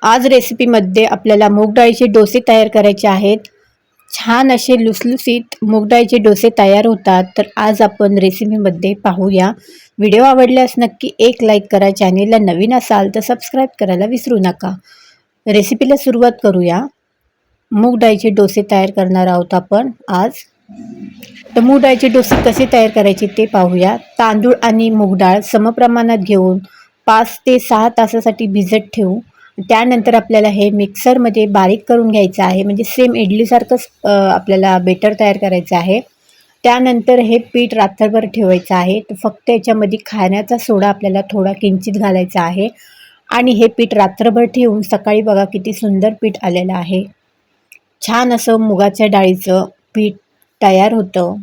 आज रेसिपीमध्ये आपल्याला मूग डाळीचे डोसे तयार करायचे आहेत. छान असे लुसलुसीत मूग डाळीचे डोसे तयार होतात. तर आज आपण रेसिपीमध्ये पाहूया. व्हिडिओ आवडल्यास नक्की एक लाईक करा. चॅनेलला नवीन असाल तर सबस्क्राईब करायला विसरू नका. रेसिपीला सुरुवात करूया. मूग डाळीचे डोसे तयार करणार आहोत आपण आज. तर मूग डाळीचे डोसे कसे तयार करायचे ते पाहूया. तांदूळ आणि मूग डाळ समप्रमाणात घेऊन 5 ते 6 तासासाठी भिजत ठेवू. त्यानंतर आपल्याला हे मिक्सरमध्ये बारीक करून घ्यायचं आहे. म्हणजे सेम इडलीसारखंच आपल्याला बेटर तयार करायचं आहे. त्यानंतर हे पीठ रात्रभर ठेवायचं आहे. तर फक्त याच्यामध्ये खाण्याचा सोडा आपल्याला थोडा किंचित घालायचा आहे आणि हे पीठ रात्रभर ठेवून सकाळी बघा किती सुंदर पीठ आलेलं आहे. छान असं मुगाच्या डाळीचं पीठ तयार होतं.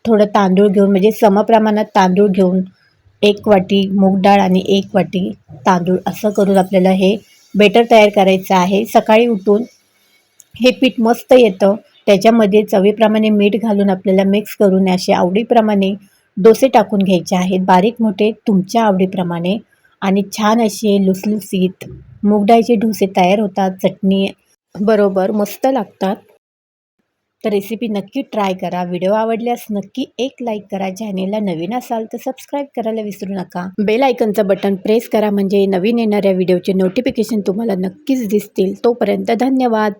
थोडं तांदूळ घेऊन म्हणजे समप्रमाणात तांदूळ घेऊन 1 वाटी मूग डाळ आणि 1 वाटी तांदूळ असं करून आपल्याला हे बेटर तयार करायचं आहे. सकाळी उठून हे पीठ मस्त येतं. त्याच्यामध्ये चवीप्रमाणे मीठ घालून आपल्याला मिक्स करून असे आवडीप्रमाणे डोसे टाकून घ्यायचे आहेत. बारीक मोठे तुमच्या आवडीप्रमाणे आणि छान असे लुसलुसीत मूग डाळीचे डोसे तयार होतात. चटणी बरोबर मस्त लागतात. तर रेसिपी नक्की ट्राय करा. व्हिडिओ आवडल्यास नक्की एक लाईक करा. चॅनेलला नवीन असाल तर सबस्क्राईब करायला विसरू नका. बेल आयकनचं बटन प्रेस करा म्हणजे नवीन येणाऱ्या व्हिडिओचे नोटिफिकेशन तुम्हाला नक्कीच दिसतील. तोपर्यंत धन्यवाद.